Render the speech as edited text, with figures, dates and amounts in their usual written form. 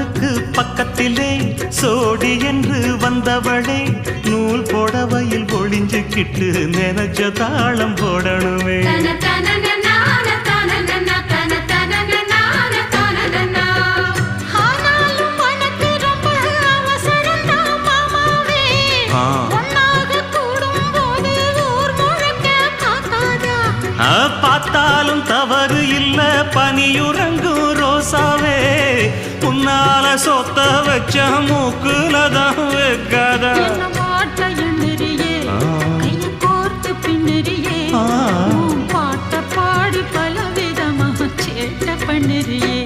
கணவனுக்கு பக்கத்திலே சோடி என்று வந்தவளே நூல் போடவையில் ஒளிஞ்சுக்கிட்டு நினைச்ச தாளம் போடணுமே. பார்த்தாலும் தவறு இல்ல பனியுறங்கும் ரோசாவே உன்னால சொத்த வச்ச மூக்குலதான் வைக்காதா. பாட்ட பாடி பல விதமாக சேட்ட பண்ணுறியே.